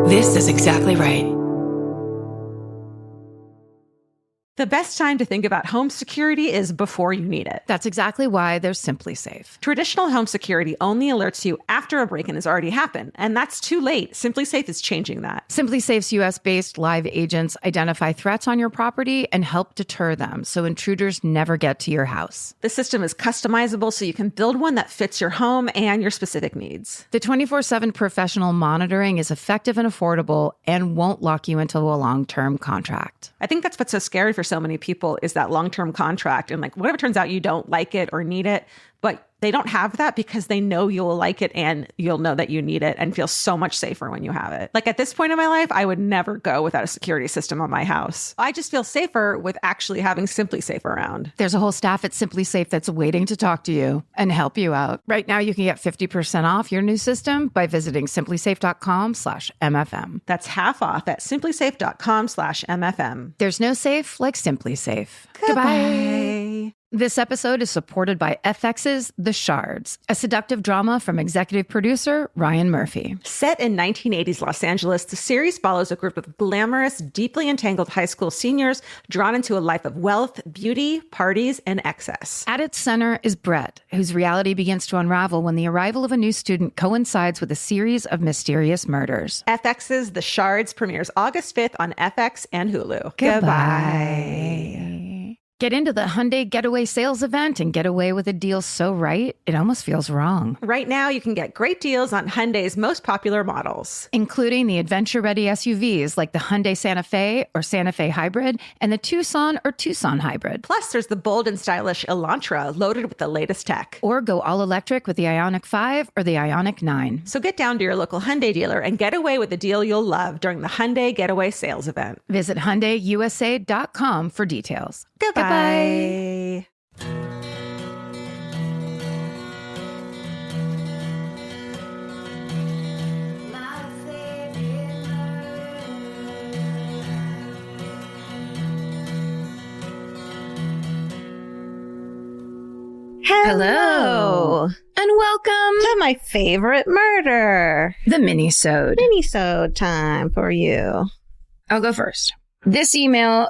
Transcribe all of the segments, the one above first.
This is exactly right. The best time to think about home security is before you need it. That's exactly why there's Simply Safe. Traditional home security only alerts you after a break-in has already happened, and that's too late. Simply Safe is changing that. Simply Safe's US-based live agents identify threats on your property and help deter them so intruders never get to your house. The system is customizable so you can build one that fits your home and your specific needs. The 24/7 professional monitoring is effective and affordable and won't lock you into a long-term contract. I think that's what's so scary for so many people is that long-term contract. And like, what if it turns out you don't like it or need it, but they don't have that because they know you'll like it and you'll know that you need it and feel so much safer when you have it. Like at this point in my life, I would never go without a security system on my house. I just feel safer with actually having Simply Safe around. There's a whole staff at Simply Safe that's waiting to talk to you and help you out. Right now, you can get 50% off your new system by visiting simplysafe.com/MFM. That's half off at simplysafe.com/MFM. There's no safe like Simply Safe. Goodbye. This episode is supported by FX's The Shards, a seductive drama from executive producer Ryan Murphy. Set in 1980s Los Angeles, the series follows a group of glamorous, deeply entangled high school seniors drawn into a life of wealth, beauty, parties, and excess. At its center is Brett, whose reality begins to unravel when the arrival of a new student coincides with a series of mysterious murders. FX's The Shards premieres August 5th on FX and Hulu. Goodbye. Get into the Hyundai Getaway Sales Event and get away with a deal so right, it almost feels wrong. Right now, you can get great deals on Hyundai's most popular models, including the adventure-ready SUVs like the Hyundai Santa Fe or Santa Fe Hybrid and the Tucson or Tucson Hybrid. Plus, there's the bold and stylish Elantra loaded with the latest tech. Or go all-electric with the Ioniq 5 or the Ioniq 9. So get down to your local Hyundai dealer and get away with a deal you'll love during the Hyundai Getaway Sales Event. Visit HyundaiUSA.com for details. Goodbye. Hello. And welcome to my favorite murder. The Minisode. Minisode time for you. I'll go first. This email,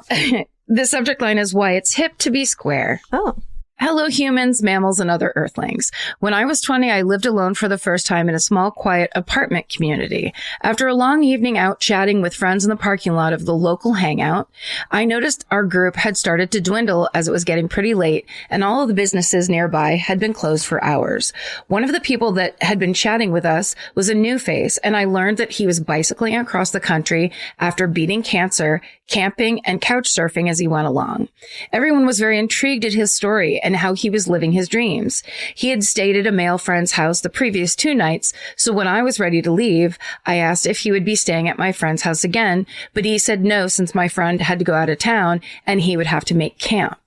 the subject line is why it's hip to be square. Oh. Hello, humans, mammals, and other earthlings. When I was 20, I lived alone for the first time in a small, quiet apartment community. After a long evening out chatting with friends in the parking lot of the local hangout, I noticed our group had started to dwindle as it was getting pretty late, and all of the businesses nearby had been closed for hours. One of the people that had been chatting with us was a new face, and I learned that he was bicycling across the country after beating cancer, camping, and couch surfing as he went along. Everyone was very intrigued at his story and how he was living his dreams. He had stayed at a male friend's house the previous 2 nights, so when I was ready to leave, I asked if he would be staying at my friend's house again, but he said no since my friend had to go out of town and he would have to make camp.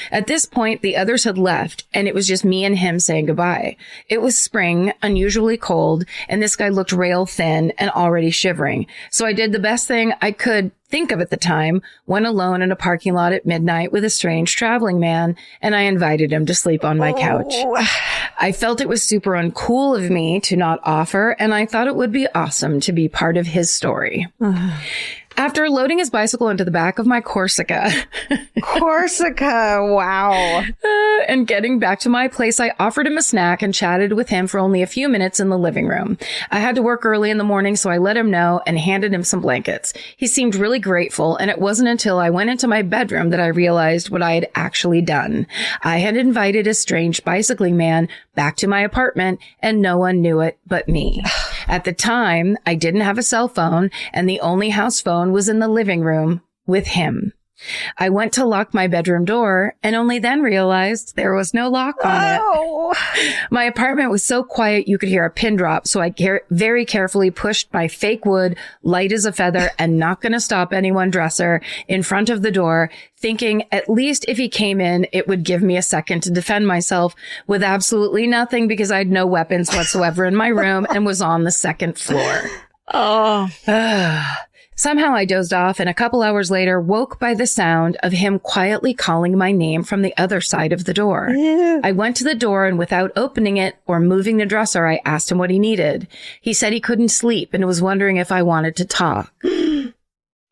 At this point, the others had left, and it was just me and him saying goodbye. It was spring, unusually cold, and this guy looked rail thin and already shivering. So I did the best thing I could think of at the time, went alone in a parking lot at midnight with a strange traveling man, and I invited him to sleep on my couch. I felt it was super uncool of me to not offer, and I thought it would be awesome to be part of his story. After loading his bicycle into the back of my Corsica, wow. And getting back to my place, I offered him a snack and chatted with him for only a few minutes in the living room. I had to work early in the morning, so I let him know and handed him some blankets. He seemed really grateful, and it wasn't until I went into my bedroom that I realized what I had actually done. I had invited a strange bicycling man back to my apartment, and no one knew it but me. At the time, I didn't have a cell phone, and the only house phone was in the living room with him. I went to lock my bedroom door and only then realized there was no lock on it. My apartment was so quiet you could hear a pin drop, so I very carefully pushed my fake wood, light as a feather, and not going to stop anyone dresser in front of the door, thinking at least if he came in, it would give me a second to defend myself with absolutely nothing because I had no weapons whatsoever in my room and was on the second floor. Somehow I dozed off and a couple hours later woke by the sound of him quietly calling my name from the other side of the door. I went to the door and without opening it or moving the dresser, I asked him what he needed. He said he couldn't sleep and was wondering if I wanted to talk.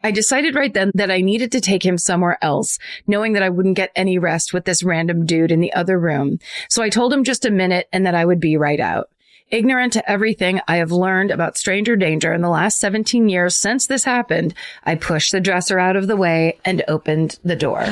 I decided right then that I needed to take him somewhere else, knowing that I wouldn't get any rest with this random dude in the other room. So I told him just a minute and that I would be right out. Ignorant to everything I have learned about stranger danger in the last 17 years since this happened, I pushed the dresser out of the way and opened the door.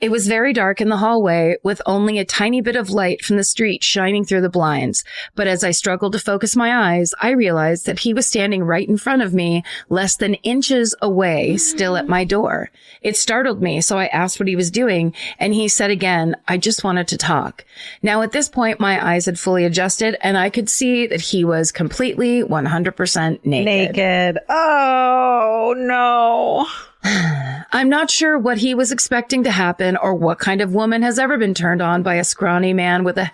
It was very dark in the hallway with only a tiny bit of light from the street shining through the blinds. But as I struggled to focus my eyes, I realized that he was standing right in front of me, less than inches away, still at my door. It startled me, so I asked what he was doing, and he said again, I just wanted to talk. Now at this point, my eyes had fully adjusted, and I could see that he was completely 100% naked. Oh, no. I'm not sure what he was expecting to happen or what kind of woman has ever been turned on by a scrawny man with a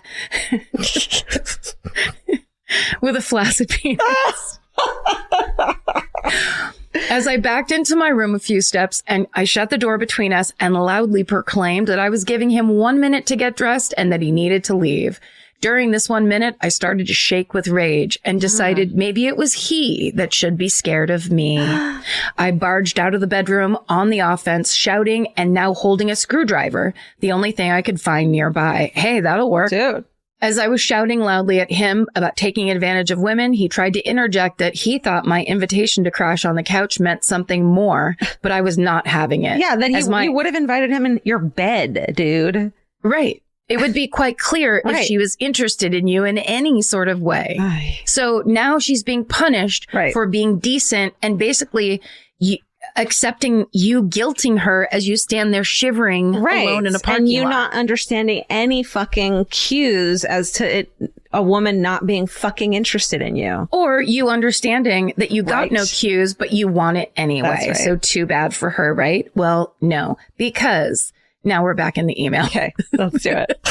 with a flaccid penis. As I backed into my room a few steps and I shut the door between us and loudly proclaimed that I was giving him 1 minute to get dressed and that he needed to leave. During this 1 minute, I started to shake with rage and decided maybe it was he that should be scared of me. I barged out of the bedroom on the offense, shouting and now holding a screwdriver, the only thing I could find nearby. Hey, that'll work. Dude. As I was shouting loudly at him about taking advantage of women, he tried to interject that he thought my invitation to crash on the couch meant something more, but I was not having it. Yeah, then you would have invited him in your bed, dude. Right. It would be quite clear if she was interested in you in any sort of way. So now she's being punished for being decent and basically accepting you, guilting her as you stand there shivering alone in a parking lot. And you lot. not understanding any fucking cues as to a woman not being fucking interested in you. Or you understanding that you got no cues, but you want it anyway. That's right. So too bad for her, right? Well, no, because... Now we're back in the email. Okay, let's do it.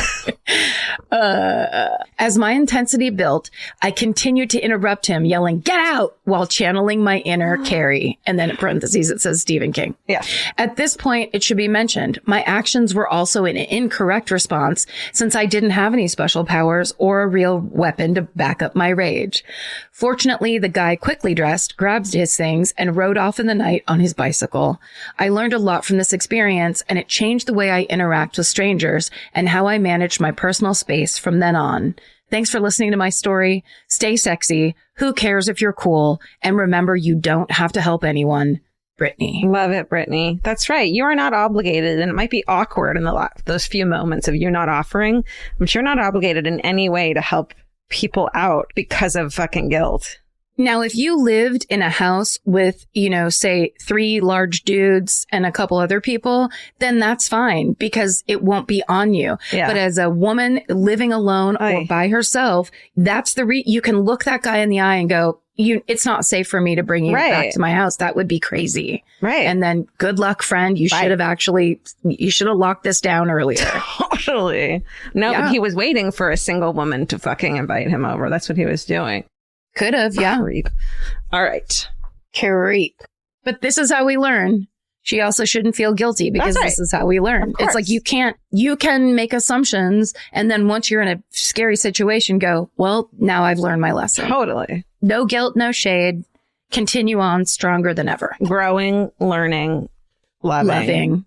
As my intensity built, I continued to interrupt him, yelling, "Get out!" while channeling my inner Carrie. And then in parentheses, it says Stephen King. Yeah. At this point, it should be mentioned, my actions were also an incorrect response since I didn't have any special powers or a real weapon to back up my rage. Fortunately, the guy quickly dressed, grabbed his things, and rode off in the night on his bicycle. I learned a lot from this experience, and it changed the way I interact with strangers and how I manage my personal space from then on. Thanks for listening to my story. Stay sexy. Who cares if you're cool? And remember, you don't have to help anyone. Brittany. Love it, Brittany. That's right. You are not obligated, and it might be awkward in those few moments of you not offering, but you're not obligated in any way to help people out because of fucking guilt. Now, if you lived in a house with, say 3 large dudes and a couple other people, then that's fine because it won't be on you. Yeah. But as a woman living alone or by herself, that's you can look that guy in the eye and go, it's not safe for me to bring you back to my house. That would be crazy. Right. And then good luck, friend. You should have locked this down earlier. Totally. No, but he was waiting for a single woman to fucking invite him over. That's what he was doing. Could have, yeah. Creep. All right. Creep. But this is how we learn. She also shouldn't feel guilty because this is how we learn. It's like you can make assumptions and then once you're in a scary situation go, well, now I've learned my lesson. Totally. No guilt, no shade. Continue on stronger than ever. Growing, learning, loving.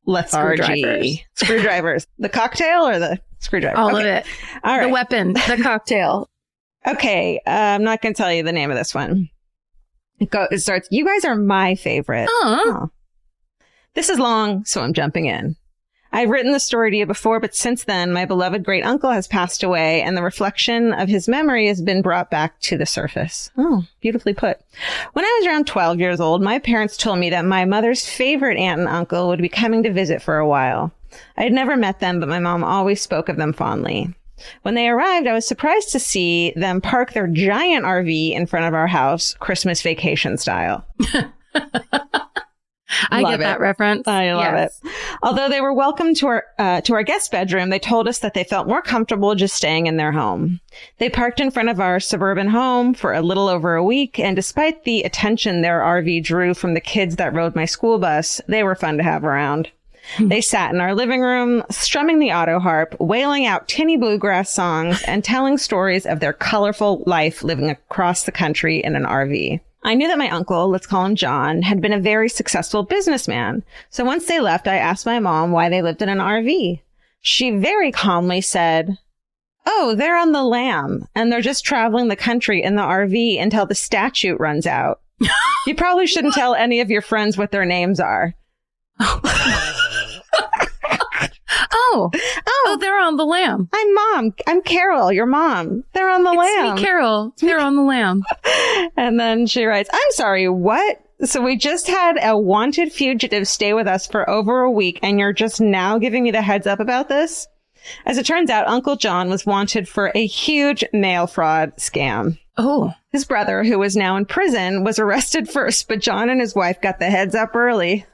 Lethargy. Screwdrivers. The cocktail or the screwdriver? All of it. All right. The weapon, the cocktail. Okay. I'm not going to tell you the name of this one. It starts, you guys are my favorite. Oh. This is long, so I'm jumping in. I've written the story to you before, but since then, my beloved great uncle has passed away and the reflection of his memory has been brought back to the surface. Oh, beautifully put. When I was around 12 years old, my parents told me that my mother's favorite aunt and uncle would be coming to visit for a while. I had never met them, but my mom always spoke of them fondly. When they arrived, I was surprised to see them park their giant RV in front of our house, Christmas vacation style. I get that reference. I love it. Although they were welcome to our guest bedroom, they told us that they felt more comfortable just staying in their home. They parked in front of our suburban home for a little over a week, and despite the attention their RV drew from the kids that rode my school bus, they were fun to have around. They sat in our living room, strumming the auto harp, wailing out tinny bluegrass songs, and telling stories of their colorful life living across the country in an RV. I knew that my uncle, let's call him John, had been a very successful businessman. So once they left, I asked my mom why they lived in an RV. She very calmly said, "Oh, they're on the lam, and they're just traveling the country in the RV until the statute runs out. You probably shouldn't tell any of your friends what their names are." Oh, they're on the lam. I'm Mom. I'm Carol, your mom. They're on the lam. Sweet Carol. They're on the lam. And then she writes, "I'm sorry, what? So we just had a wanted fugitive stay with us for over a week, and you're just now giving me the heads up about this?" As it turns out, Uncle John was wanted for a huge mail fraud scam. Oh. His brother, who is now in prison, was arrested first, but John and his wife got the heads up early.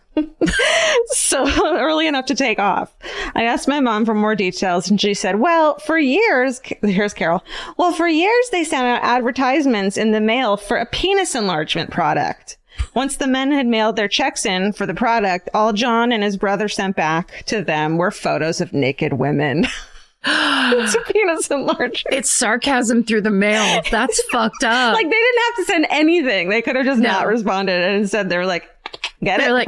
So early enough to take off. I asked my mom for more details, and she said, "Well, for years," here's Carol, "well, for years they sent out advertisements in the mail for a penis enlargement product. Once the men had mailed their checks in for the product, all John and his brother sent back to them were photos of naked women." It's a penis enlargement. It's sarcasm through the mail. That's fucked up. Like, they didn't have to send anything. They could have just not responded, and instead they were like, "Get it?" They're like,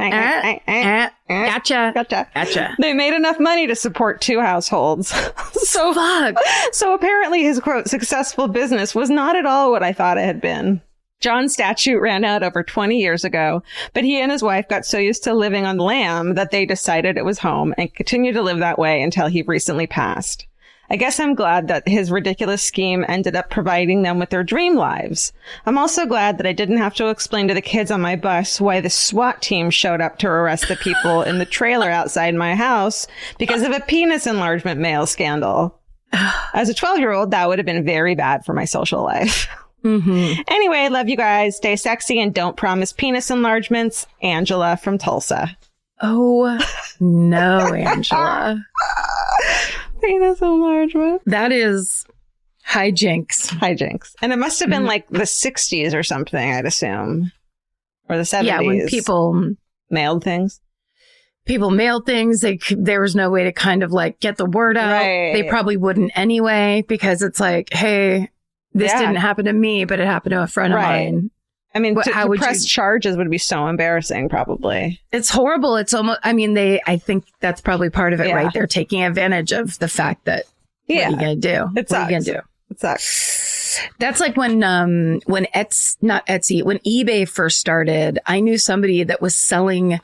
gotcha. They made enough money to support 2 households. So apparently his, quote, successful business was not at all what I thought it had been. John's statute ran out over 20 years ago, but he and his wife got so used to living on lamb that they decided it was home and continued to live that way until he recently passed. I guess I'm glad that his ridiculous scheme ended up providing them with their dream lives. I'm also glad that I didn't have to explain to the kids on my bus why the SWAT team showed up to arrest the people in the trailer outside my house because of a penis enlargement mail scandal. As a 12-year-old, that would have been very bad for my social life. Mm-hmm. Anyway, I love you guys. Stay sexy and don't promise penis enlargements. Angela from Tulsa. Oh, no, Angela. Penis enlargement. That is hijinks. And it must have been like the 60s or something, I'd assume. Or the 70s. Yeah, when people mailed things. People mailed things. There was no way to kind of like get the word out. Right. They probably wouldn't anyway, because it's like, hey, this didn't happen to me, but it happened to a friend of mine. I mean, to press charges would be so embarrassing, probably. It's horrible. It's almost, I mean, I think that's probably part of it, right? They're taking advantage of the fact that, what are you going to do? It sucks. What are you going to do? It sucks. That's like when eBay first started, I knew somebody that was selling,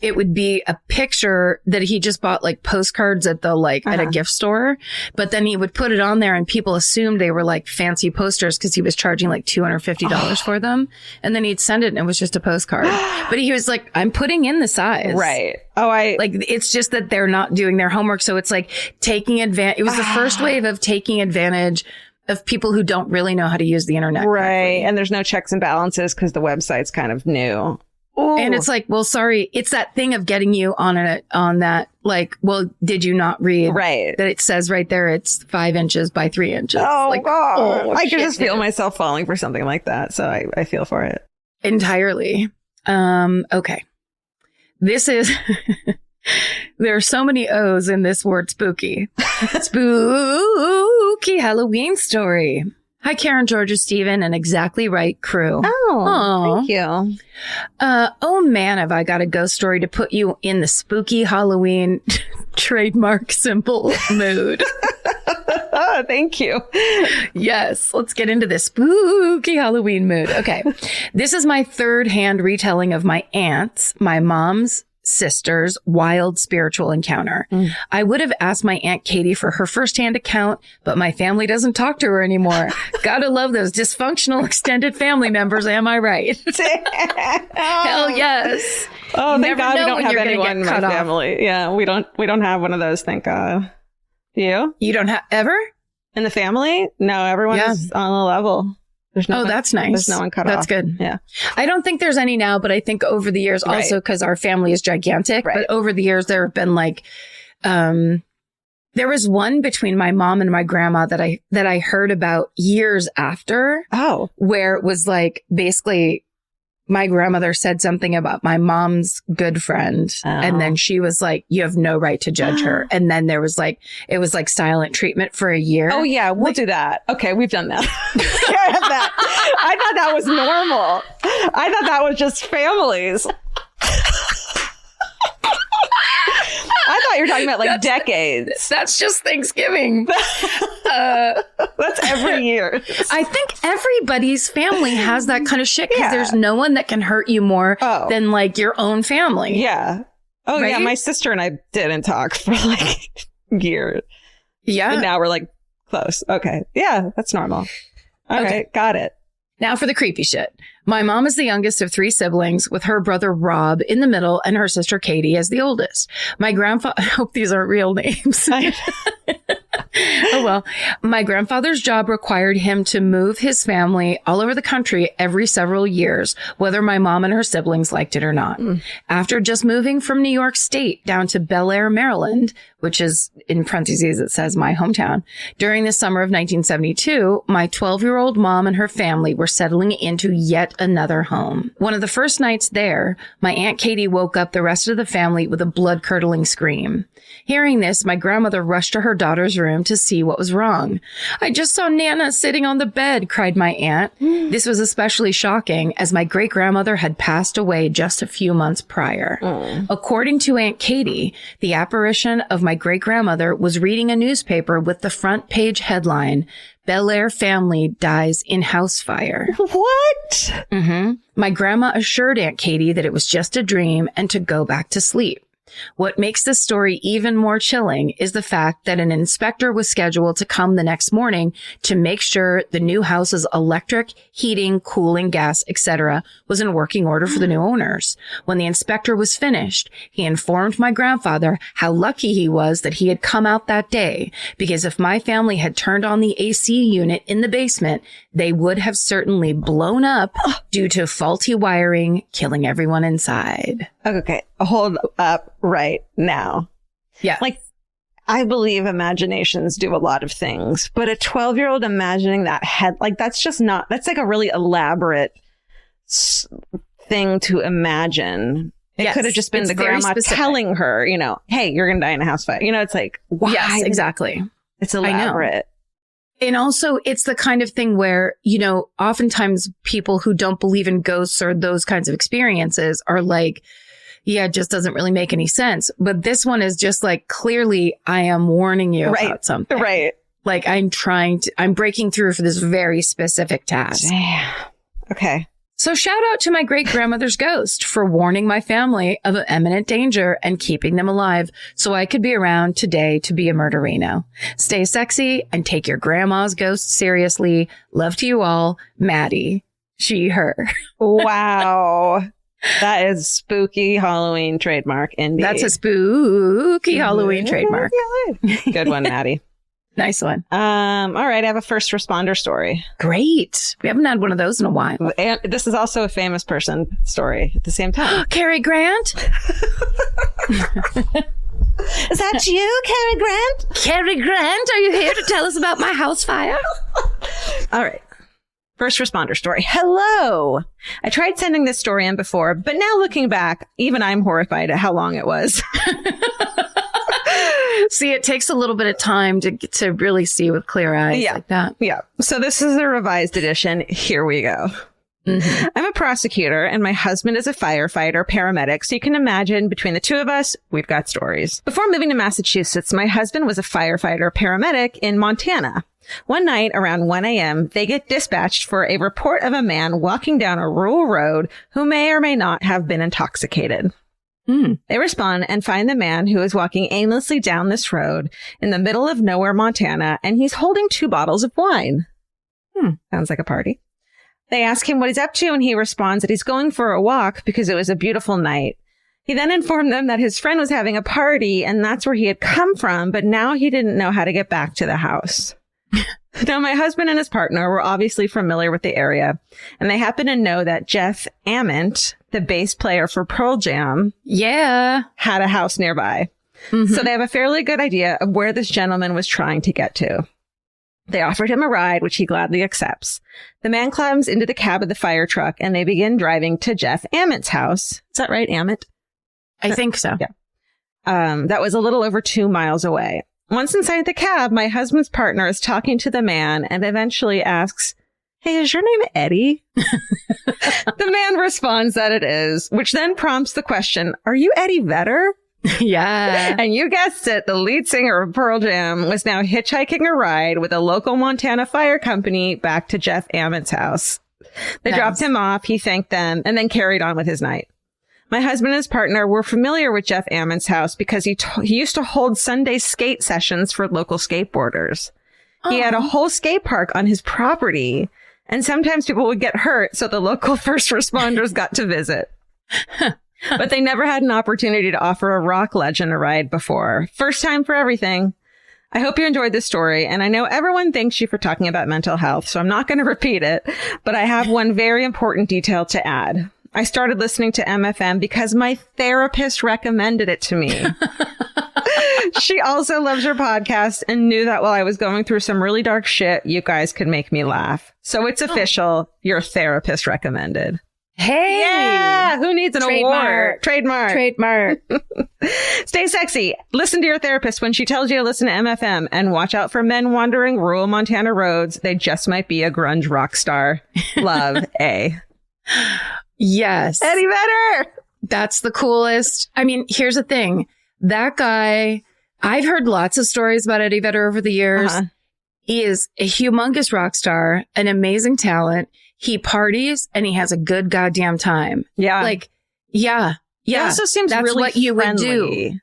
it would be a picture that he just bought like postcards at at a gift store, but then he would put it on there and people assumed they were like fancy posters because he was charging like $250 for them. And then he'd send it and it was just a postcard. But he was like, I'm putting in the size. Right. It's just that they're not doing their homework. So it's like taking advantage. It was the first wave of taking advantage of people who don't really know how to use the internet. Right. Correctly. And there's no checks and balances because the website's kind of new. Ooh. And it's like, well, sorry, it's that thing of getting you on that, like, well, did you not read that it says right there it's 5 inches by 3 inches? Oh, like, God. I can just feel myself falling for something like that. So I feel for it. Entirely. Okay. This is, there are so many O's in this word spooky. Spooky Halloween story. Hi, Karen, Georgia, Stephen, and Exactly Right crew. Oh, thank you. Oh, man, have I got a ghost story to put you in the spooky Halloween trademark symbol mood. Thank you. Yes, let's get into this spooky Halloween mood. Okay, this is my third-hand retelling of my aunt's, my mom's, sister's wild spiritual encounter. I would have asked my Aunt Katie for her firsthand account, but my family doesn't talk to her anymore. Gotta love those dysfunctional extended family members, am I right? Hell yes. Oh, thank God we don't have anyone in my family. Yeah, we don't have one of those, thank God. Do you? You don't have ever? In the family? No, everyone's on a level. There's no Oh, one, that's nice. There's no one cut That's off. good. Yeah. I don't think there's any now, but I think over the years, Right. also because our family is gigantic, Right. but over the years, there have been like, there was one between my mom and my grandma that I heard about years after, Oh. where it was like, basically, my grandmother said something about my mom's good friend. Oh. And then she was like, you have no right to judge her. And then there was like, it was like silent treatment for a year. Oh, yeah. We'll do that. Okay. We've done that. I have that. I thought that was normal. I thought that was just families. I thought you were talking about like decades. That's just Thanksgiving. That's every year. I think everybody's family has that kind of shit because Yeah. there's no one that can hurt you more Oh. than like your own family. Yeah. Oh, yeah. Right? My sister and I didn't talk for like years. Yeah. And now we're like close. Okay. Yeah. That's normal. All Okay. right. Got it. Now for the creepy shit. My mom is the youngest of 3 siblings, with her brother Rob in the middle and her sister Katie as the oldest. My grandfather, I hope these aren't real names. Oh, well, my grandfather's job required him to move his family all over the country every several years, whether my mom and her siblings liked it or not. After just moving from New York State down to Bel Air, Maryland, which is in parentheses, it says my hometown. During the summer of 1972, my 12-year-old mom and her family were settling into yet another home. One of the first nights there, my Aunt Katie woke up the rest of the family with a blood-curdling scream. Hearing this, my grandmother rushed to her daughter's room to see what was wrong. I just saw Nana sitting on the bed, cried my aunt. This was especially shocking as my great-grandmother had passed away just a few months prior. According to Aunt Katie, the apparition of my great-grandmother was reading a newspaper with the front page headline, Bel Air family dies in house fire. What? My grandma assured Aunt Katie that it was just a dream and to go back to sleep. What makes this story even more chilling is the fact that an inspector was scheduled to come the next morning to make sure the new house's electric, heating, cooling, gas, etc. was in working order for the new owners. When the inspector was finished, he informed my grandfather how lucky he was that he had come out that day, because if my family had turned on the AC unit in the basement, they would have certainly blown up due to faulty wiring, killing everyone inside. Okay. Hold up right now. Yeah. Like, I believe imaginations do a lot of things, but a 12-year-old imagining that like, that's just not, that's like a really elaborate thing to imagine. It Yes, could have just been it's the very grandma specific. telling her, you know, hey, you're going to die in a house fire. You know, it's like, why? Yes, exactly. It's elaborate. And also, it's the kind of thing where, you know, oftentimes people who don't believe in ghosts or those kinds of experiences are like, yeah, it just doesn't really make any sense. But this one is just like, clearly, I am warning you about something. Right. Like, I'm breaking through for this very specific task. Damn. Okay. So shout out to my great grandmother's ghost for warning my family of imminent danger and keeping them alive so I could be around today to be a murderino. Stay sexy and take your grandma's ghost seriously. Love to you all, Maddie. She, her. Wow. That is spooky Halloween trademark indeed. That's a spooky Halloween trademark. Good one, Maddie. Nice one. All right. I have a first responder story. Great. We haven't had one of those in a while. And this is also a famous person story at the same time. Cary Grant? Is that you, Cary Grant? Cary Grant, are you here to tell us about my house fire? All right. First responder story. Hello. I tried sending this story in before, but now looking back, even I'm horrified at how long it was. See, it takes a little bit of time to really see with clear eyes like that. Yeah. So this is a revised edition. Here we go. Mm-hmm. I'm a prosecutor and my husband is a firefighter, paramedic. So you can imagine between the two of us, we've got stories. Before moving to Massachusetts, my husband was a firefighter, paramedic in Montana. One night around 1 a.m., they get dispatched for a report of a man walking down a rural road who may or may not have been intoxicated. They respond and find the man who is walking aimlessly down this road in the middle of nowhere, Montana, and he's holding 2 bottles of wine. Sounds like a party. They ask him what he's up to, and he responds that he's going for a walk because it was a beautiful night. He then informed them that his friend was having a party, and that's where he had come from, but now he didn't know how to get back to the house. Now, my husband and his partner were obviously familiar with the area, and they happen to know that Jeff Ament, the bass player for Pearl Jam, had a house nearby. Mm-hmm. So they have a fairly good idea of where this gentleman was trying to get to. They offered him a ride, which he gladly accepts. The man climbs into the cab of the fire truck, and they begin driving to Jeff Ament's house. Is that right, Ament? I think so. Yeah. That was a little over 2 miles away. Once inside the cab, my husband's partner is talking to the man and eventually asks, "Hey, is your name Eddie?" The man responds that it is, which then prompts the question, "Are you Eddie Vedder?" Yeah. And you guessed it, the lead singer of Pearl Jam was now hitchhiking a ride with a local Montana fire company back to Jeff Ament's house. They dropped him off, he thanked them, and then carried on with his night. My husband and his partner were familiar with Jeff Ament's house because he used to hold Sunday skate sessions for local skateboarders. He had a whole skate park on his property, and sometimes people would get hurt, so the local first responders got to visit. But they never had an opportunity to offer a rock legend a ride before. First time for everything. I hope you enjoyed this story, and I know everyone thanks you for talking about mental health, so I'm not going to repeat it, but I have one very important detail to add. I started listening to MFM because my therapist recommended it to me. She also loves your podcast and knew that while I was going through some really dark shit, you guys could make me laugh. So it's official. Your therapist recommended. Hey! Yeah! Who needs an award? Trademark. Stay sexy. Listen to your therapist when she tells you to listen to MFM, and watch out for men wandering rural Montana roads. They just might be a grunge rock star. Love, A. Yes. Eddie Vedder! That's the coolest. I mean, here's the thing. That guy, I've heard lots of stories about Eddie Vedder over the years. Uh-huh. He is a humongous rock star, an amazing talent. He parties and he has a good goddamn time. Yeah. Like, yeah. He also seems that's really what you friendly. Would do.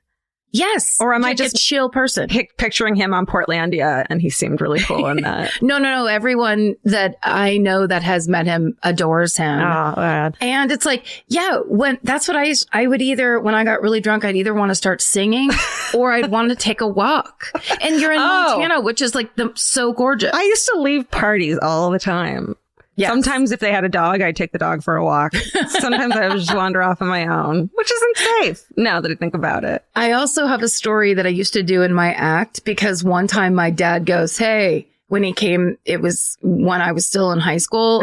Yes. Or am like I just a chill person? Picturing him on Portlandia, and he seemed really cool in that. No. Everyone that I know that has met him adores him. Oh, God. And it's like, yeah, that's what I would either, when I got really drunk, I'd either want to start singing or I'd want to take a walk. And you're in Montana, which is like so gorgeous. I used to leave parties all the time. Yes. Sometimes if they had a dog, I'd take the dog for a walk. Sometimes I would just wander off on my own, which isn't safe now that I think about it. I also have a story that I used to do in my act because one time my dad goes, "Hey," when he came, it was when I was still in high school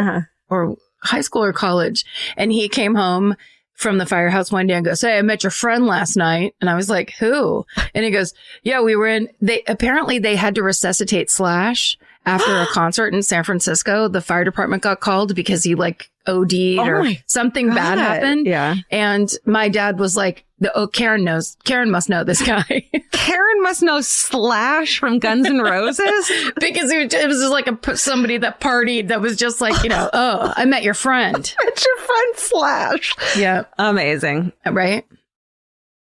or college. And he came home from the firehouse one day and goes, "Hey, I met your friend last night." And I was like, "Who?" And he goes, "Yeah, we were apparently they had to resuscitate Slash after a concert in San Francisco. The fire department got called because he OD'd or something bad happened." Yeah. And my dad was like, Karen must know this guy. Karen must know Slash from Guns N' Roses? Because it was just like somebody that partied that was just like, "Oh, I met your friend." It's your friend Slash. Yeah. Amazing. Right?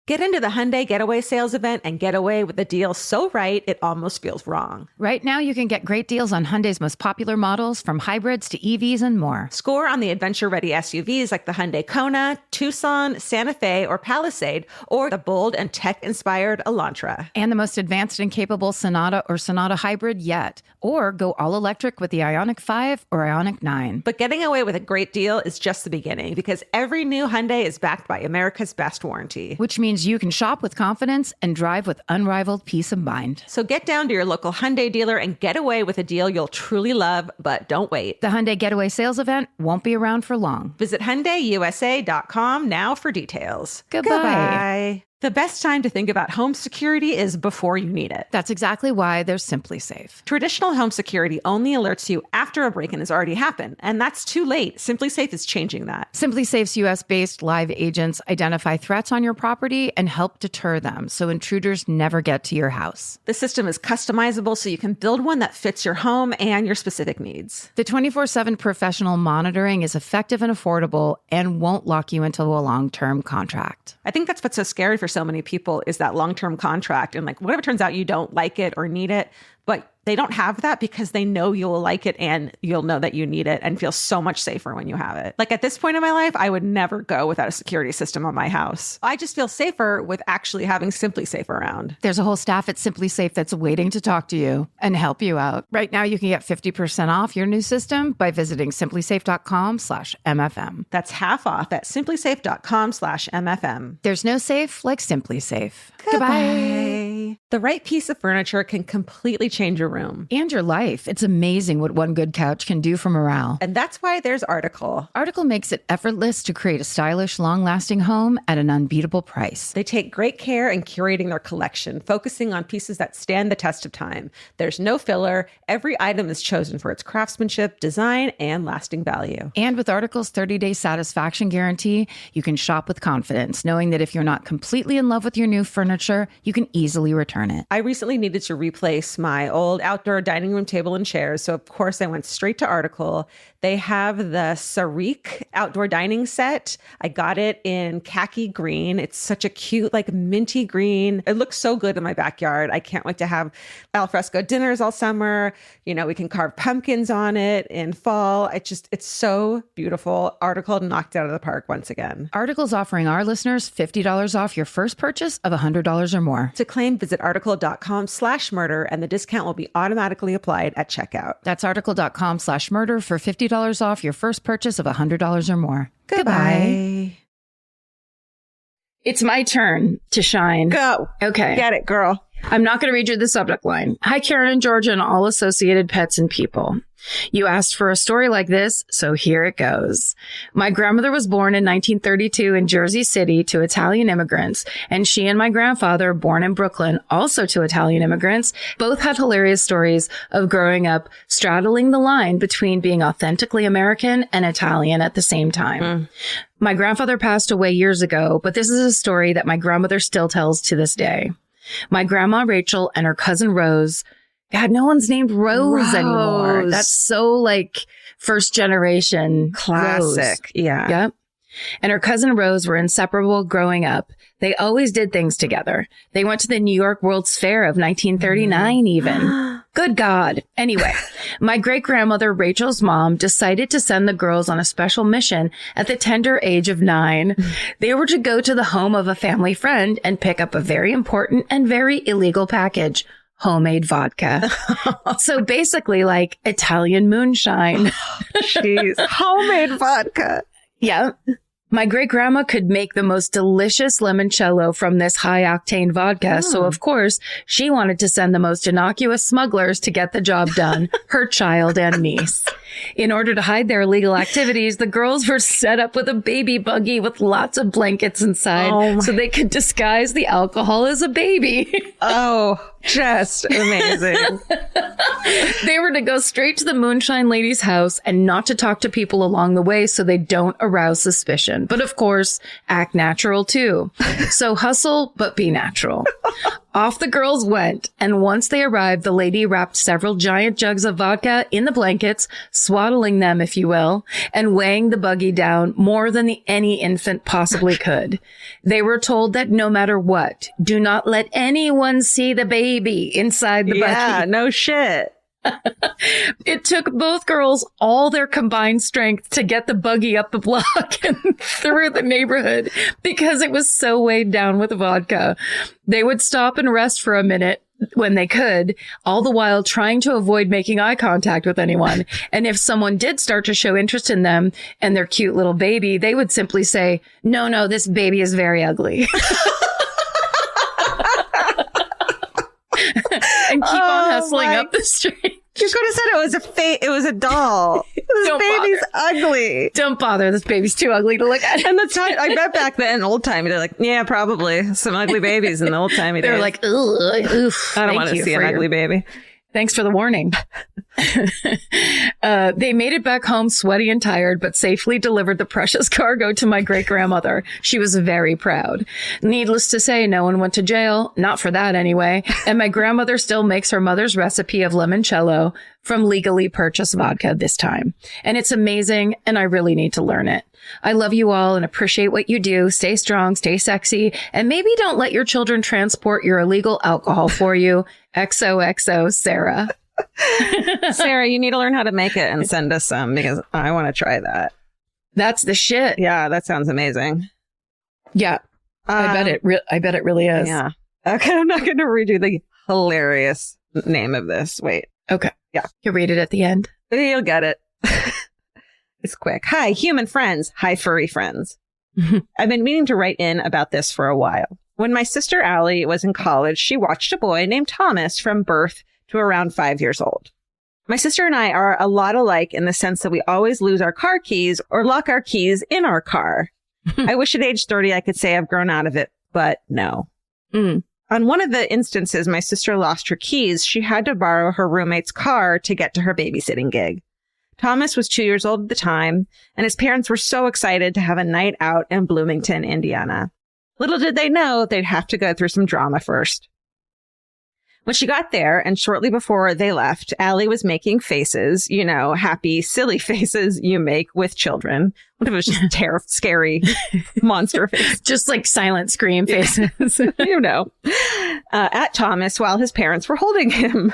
Get into the Hyundai Getaway Sales Event and get away with a deal so right, it almost feels wrong. Right now, you can get great deals on Hyundai's most popular models, from hybrids to EVs and more. Score on the adventure-ready SUVs like the Hyundai Kona, Tucson, Santa Fe, or Palisade, or the bold and tech-inspired Elantra. And the most advanced and capable Sonata or Sonata Hybrid yet. Or go all-electric with the Ioniq 5 or Ioniq 9. But getting away with a great deal is just the beginning, because every new Hyundai is backed by America's best warranty. Which means you can shop with confidence and drive with unrivaled peace of mind. So get down to your local Hyundai dealer and get away with a deal you'll truly love, but don't wait. The Hyundai Getaway Sales Event won't be around for long. Visit HyundaiUSA.com now for details. Goodbye. The best time to think about home security is before you need it. That's exactly why there's Simply Safe. Traditional home security only alerts you after a break-in has already happened, and that's too late. Simply Safe is changing that. Simply Safe's US-based live agents identify threats on your property and help deter them, so intruders never get to your house. The system is customizable, so you can build one that fits your home and your specific needs. The 24/7 professional monitoring is effective and affordable and won't lock you into a long-term contract. I think that's what's so scary for so many people, is that long-term contract. And what if it turns out you don't like it or need it, But they don't have that because they know you'll like it and you'll know that you need it and feel so much safer when you have it. Like at this point in my life, I would never go without a security system on my house. I just feel safer with actually having Simply Safe around. There's a whole staff at Simply Safe that's waiting to talk to you and help you out. Right now, you can get 50% off your new system by visiting simplysafe.com/MFM. That's half off at simplysafe.com/MFM. There's no safe like Simply Safe. Goodbye. The right piece of furniture can completely change your room. And your life. It's amazing what one good couch can do for morale. And that's why there's Article. Article makes it effortless to create a stylish, long-lasting home at an unbeatable price. They take great care in curating their collection, focusing on pieces that stand the test of time. There's no filler. Every item is chosen for its craftsmanship, design, and lasting value. And with Article's 30-day satisfaction guarantee, you can shop with confidence, knowing that if you're not completely in love with your new furniture, you can easily return it. I recently needed to replace my old outdoor dining room table and chairs, so of course I went straight to Article. They have the Sarik outdoor dining set. I got it in khaki green. It's such a cute, like minty green. It looks so good in my backyard. I can't wait to have alfresco dinners all summer. You know, we can carve pumpkins on it in fall. It's so beautiful. Article knocked it out of the park once again. Article's offering our listeners $50 off your first purchase of $100 or more. To claim, visit article.com/murder and the discount will be automatically applied at checkout. That's article.com/murder for $50 off your first purchase of $100 or more. Goodbye. It's my turn to shine. Go. Okay. Get it, girl. I'm not going to read you the subject line. Hi, Karen and Georgia and all associated pets and people. You asked for a story like this, so here it goes. My grandmother was born in 1932 in Jersey City to Italian immigrants, and she and my grandfather, born in Brooklyn, also to Italian immigrants, both had hilarious stories of growing up straddling the line between being authentically American and Italian at the same time. My grandfather passed away years ago, but this is a story that my grandmother still tells to this day. My grandma Rachel and her cousin Rose. God, no one's named Rose anymore. That's so like first generation. Classic. Rose. Yeah. Yep. And her cousin Rose were inseparable growing up. They always did things together. They went to the New York World's Fair of 1939 even. Good God. Anyway, my great-grandmother Rachel's mom decided to send the girls on a special mission at the tender age of 9. They were to go to the home of a family friend and pick up a very important and very illegal package. Homemade vodka. So basically like Italian moonshine. Jeez. Homemade vodka. Yeah. My great grandma could make the most delicious limoncello from this high octane vodka. So of course she wanted to send the most innocuous smugglers to get the job done, her child and niece. In order to hide their illegal activities, the girls were set up with a baby buggy with lots of blankets inside so they could disguise the alcohol as a baby. Oh, just amazing. They were to go straight to the moonshine lady's house and not to talk to people along the way so they don't arouse suspicion. But of course, act natural too. So hustle, but be natural. Off the girls went, and once they arrived, the lady wrapped several giant jugs of vodka in the blankets, swaddling them, if you will, and weighing the buggy down more than any infant possibly could. They were told that no matter what, do not let anyone see the baby inside the buggy. Yeah, no shit. It took both girls all their combined strength to get the buggy up the block and through the neighborhood because it was so weighed down with vodka. They would stop and rest for a minute when they could, all the while trying to avoid making eye contact with anyone. And if someone did start to show interest in them and their cute little baby, they would simply say, no, this baby is very ugly. And keep on hustling up the street. You could have said it was it was a doll. This baby's ugly. Don't bother. This baby's too ugly to look at. And the time, I bet back then, old timey, they're like, yeah, probably some ugly babies in the old timey days. They're like, oof. I don't want to see an ugly baby. Thanks for the warning. They made it back home sweaty and tired, but safely delivered the precious cargo to my great-grandmother. She was very proud. Needless to say, no one went to jail. Not for that, anyway. And my grandmother still makes her mother's recipe of limoncello from legally purchased vodka this time. And it's amazing, and I really need to learn it. I love you all and appreciate what you do. Stay strong, stay sexy, and maybe don't let your children transport your illegal alcohol for you. XOXO, Sarah. Sarah, you need to learn how to make it and send us some because I want to try that. That's the shit. Yeah, that sounds amazing. Yeah. I bet it really is. Yeah. Okay, I'm not going to redo the hilarious name of this. Wait. Okay. Yeah. You'll read it at the end. You'll get it. It's quick. Hi, human friends. Hi, furry friends. I've been meaning to write in about this for a while. When my sister Allie was in college, she watched a boy named Thomas from birth to around 5 years old. My sister and I are a lot alike in the sense that we always lose our car keys or lock our keys in our car. I wish at age 30 I could say I've grown out of it, but no. On one of the instances my sister lost her keys, she had to borrow her roommate's car to get to her babysitting gig. Thomas was 2 years old at the time, and his parents were so excited to have a night out in Bloomington, Indiana. Little did they know they'd have to go through some drama first. When she got there, and shortly before they left, Allie was making faces, you know, happy, silly faces you make with children. What if it was just scary monster face? Just like silent scream faces. You know, at Thomas while his parents were holding him.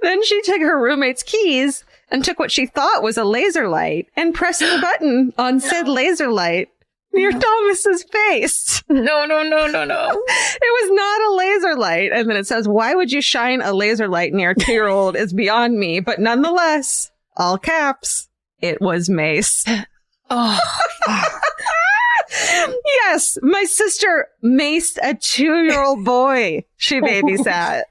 Then she took her roommate's keys and took what she thought was a laser light and pressed the button on said laser light near Thomas's face. No. It was not a laser light. And then it says, why would you shine a laser light near a 2-year-old is beyond me. But nonetheless, all caps, it was Mace. Oh, Yes, my sister maced a 2-year-old boy she babysat.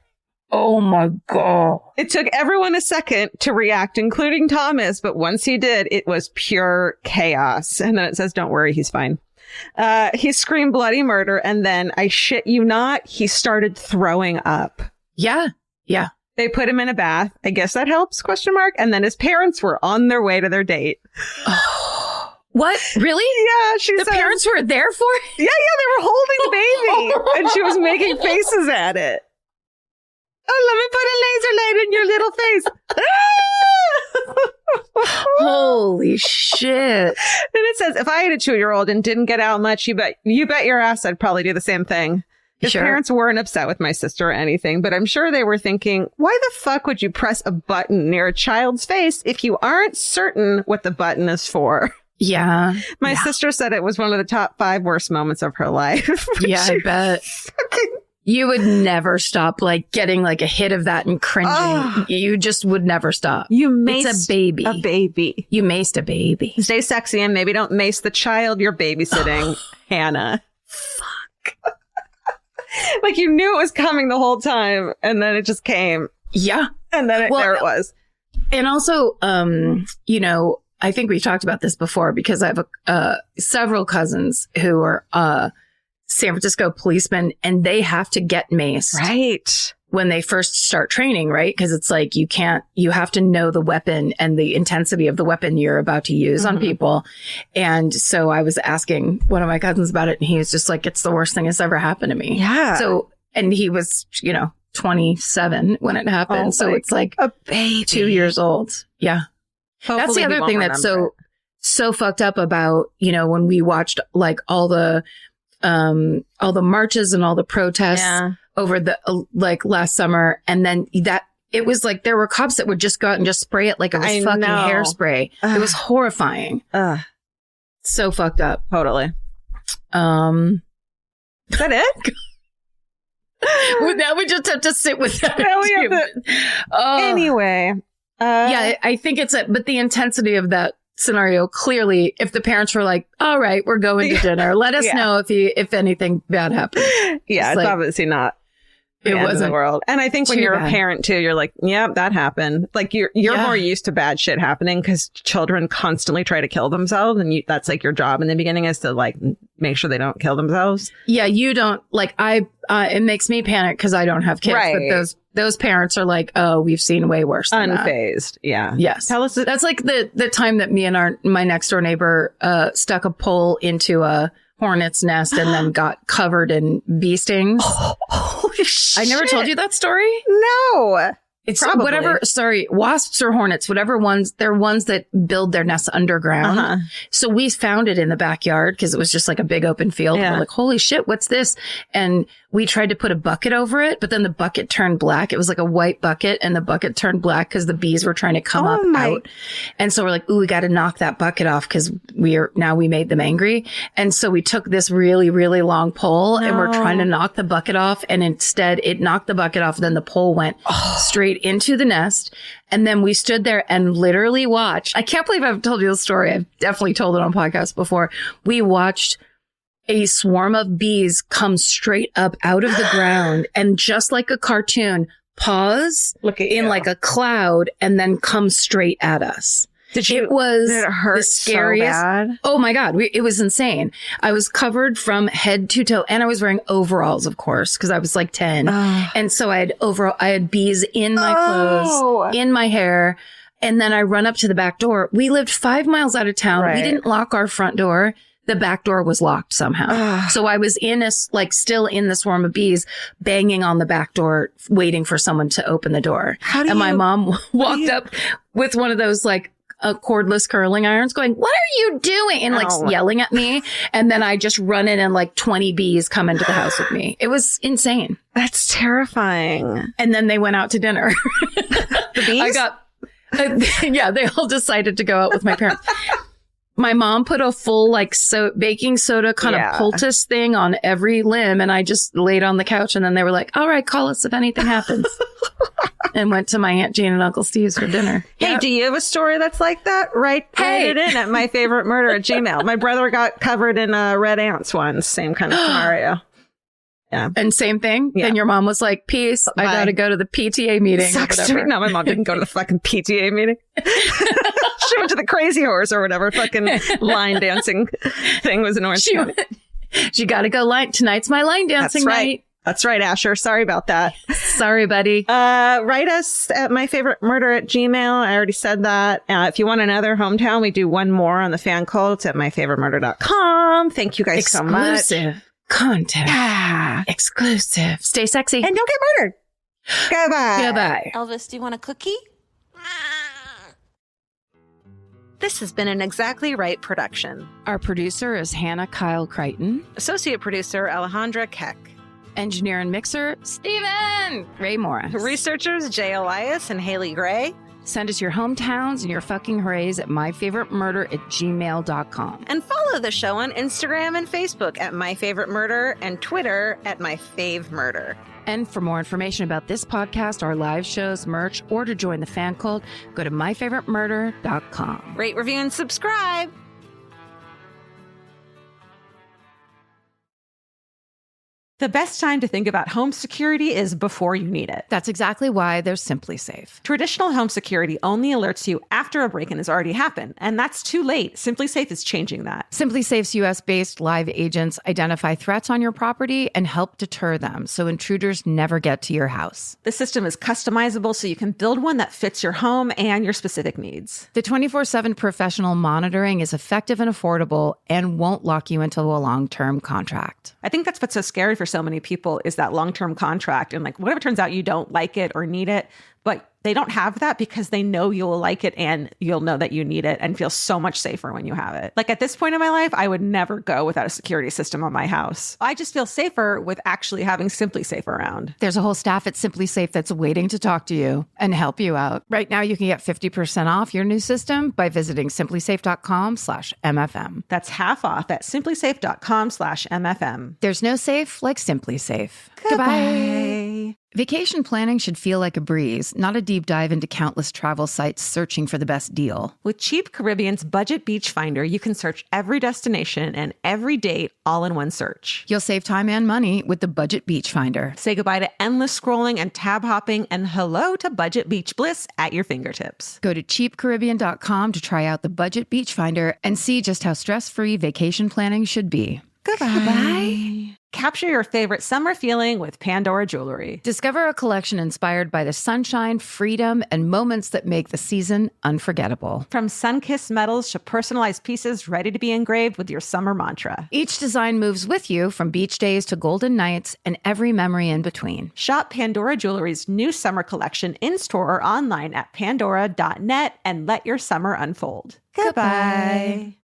oh my God. It took everyone a second to react, including Thomas. But once he did, it was pure chaos. And then it says, don't worry, he's fine. He screamed bloody murder. And then, I shit you not, he started throwing up. Yeah. They put him in a bath. I guess that helps, ? And then his parents were on their way to their date. What? Really? Yeah, she The said, parents were there for it? Yeah, they were holding the baby. And she was making faces at it. Oh, let me put a laser light in your little face. Holy shit. And it says, if I had a 2-year-old and didn't get out much, you bet your ass I'd probably do the same thing. His parents weren't upset with my sister or anything, but I'm sure they were thinking, why the fuck would you press a button near a child's face if you aren't certain what the button is for? Yeah. My sister said it was one of the top 5 worst moments of her life. Yeah, I bet. You would never stop, like, getting, like, a hit of that and cringing. You just would never stop. You maced It's a baby. a baby. You maced a baby. Stay sexy and maybe don't mace the child you're babysitting, Hannah. Fuck. Like, you knew it was coming the whole time, and then it just came. Yeah. And then there it was. And also, you know, I think we've talked about this before because I have several cousins who are San Francisco policemen, and they have to get maced Right. when they first start training, right? Because it's like you have to know the weapon and the intensity of the weapon you're about to use on people. And so I was asking one of my cousins about it, and he was just like, it's the worst thing that's ever happened to me. Yeah. So, and he was, 27 when it happened. So it's like a baby. 2 years old. Yeah. Hopefully That's the he other won't thing that's remember so fucked up about, when we watched like all the marches and all the protests over the like last summer. And then it was like there were cops that would just go out and just spray it like it was fucking hairspray. It was horrifying. So fucked up. Totally. Is that it? Well, now we just have to sit with that. Now we have to- Anyway. Yeah, I think but the intensity of that scenario, clearly, if the parents were like, all right, we're going to dinner, let us know if anything bad happens. Yeah, it's like, obviously not. It wasn't the world. And I think when you're bad. a parent too, you're like, yeah, that happened. Like you're more used to bad shit happening because children constantly try to kill themselves, and that's like your job in the beginning is to like make sure they don't kill themselves. Yeah, you don't like it makes me panic because I don't have kids, Right. but those parents are like, oh, we've seen way worse than that. Unfazed. Yeah. Yes. Tell us. That's like the time that me and my next door neighbor stuck a pole into a hornet's nest and then got covered in bee stings. Holy shit. I never told you that story? No. It's Probably. whatever, sorry, wasps or hornets, whatever ones, they're ones that build their nests underground. Uh-huh. So we found it in the backyard because it was just like a big open field. Yeah. We're like, holy shit, what's this? And we tried to put a bucket over it, but then the bucket turned black. It was like a white bucket and the bucket turned black because the bees were trying to come out. And so we're like, ooh, we got to knock that bucket off because we made them angry. And so we took this really, really long pole and we're trying to knock the bucket off. And instead it knocked the bucket off. Then the pole went straight into the nest. And then we stood there and literally watched. I can't believe I've told you the story. I've definitely told it on podcasts before. We watched a swarm of bees come straight up out of the ground and just like a cartoon, pause in like a cloud and then come straight at us. Did it hurt the scariest. so bad? Oh my God. It was insane. I was covered from head to toe and I was wearing overalls, of course, because I was like 10. And so I had bees in my clothes, in my hair. And then I run up to the back door. We lived 5 miles out of town. Right. We didn't lock our front door. The back door was locked somehow. So I was still in the swarm of bees banging on the back door, waiting for someone to open the door. My mom walked up with one of those like cordless curling irons going, what are you doing? And like yelling at me. And then I just run in and like 20 bees come into the house with me. It was insane. That's terrifying. And then they went out to dinner. The bees? Yeah, they all decided to go out with my parents. My mom put a full like baking soda kind of poultice thing on every limb. And I just laid on the couch and then they were like, all right, call us if anything happens. And went to my Aunt Jean and Uncle Steve's for dinner. Hey, do you have a story that's like that? Write it in at myfavoriteMurder@gmail. My brother got covered in red ants once. Same kind of scenario. Yeah. And same thing. Yeah. And your mom was like, peace. Bye. I got to go to the PTA meeting. Sucks to me. No, my mom didn't go to the fucking PTA meeting. She went to the Crazy Horse or whatever fucking line dancing thing was in Orange County. She got to go tonight's my line dancing night. That's right, Asher. Sorry about that. Sorry, buddy. Write us at myfavoriteMurder@gmail. I already said that. If you want another hometown, we do one more on the fan cult at myfavoriteMurder.com. Thank you guys so much. Exclusive content. Yeah. Exclusive. Stay sexy. And don't get murdered. Goodbye. Goodbye. Elvis, do you want a cookie? This has been an Exactly Right production. Our producer is Hannah Kyle Crichton. Associate producer Alejandra Keck. Engineer and mixer, Steven Ray Morris. Researchers Jay Elias and Haley Gray. Send us your hometowns and your fucking hoorays at myfavoriteMurder@gmail.com. And follow the show on Instagram and Facebook at myfavoriteMurder and Twitter at myfavemurder. And for more information about this podcast, our live shows, merch, or to join the fan cult, go to myfavoriteMurder.com. Rate, review, and subscribe. The best time to think about home security is before you need it. That's exactly why there's Simply Safe. Traditional home security only alerts you after a break-in has already happened, and that's too late. Simply Safe is changing that. Simply Safe's US-based live agents identify threats on your property and help deter them so intruders never get to your house. The system is customizable so you can build one that fits your home and your specific needs. The 24/7 professional monitoring is effective and affordable and won't lock you into a long-term contract. I think that's what's so scary for so many people is that long-term contract. And like, what if it turns out you don't like it or need it, but they don't have that because they know you'll like it and you'll know that you need it and feel so much safer when you have it. Like at this point in my life, I would never go without a security system on my house. I just feel safer with actually having Simply Safe around. There's a whole staff at Simply Safe that's waiting to talk to you and help you out. Right now, you can get 50% off your new system by visiting simplysafe.com/MFM. That's half off at simplysafe.com/MFM. There's no safe like Simply Safe. Goodbye. Vacation planning should feel like a breeze, not a deep dive into countless travel sites searching for the best deal. With Cheap Caribbean's Budget Beach Finder, you can search every destination and every date all in one search. You'll save time and money with the Budget Beach Finder. Say goodbye to endless scrolling and tab hopping and hello to Budget Beach Bliss at your fingertips. Go to cheapcaribbean.com to try out the Budget Beach Finder and see just how stress-free vacation planning should be. Goodbye. Capture your favorite summer feeling with Pandora jewelry. Discover a collection inspired by the sunshine, freedom, and moments that make the season unforgettable. From sun-kissed metals to personalized pieces ready to be engraved with your summer mantra. Each design moves with you from beach days to golden nights and every memory in between. Shop Pandora Jewelry's new summer collection in-store or online at pandora.net and let your summer unfold. Goodbye.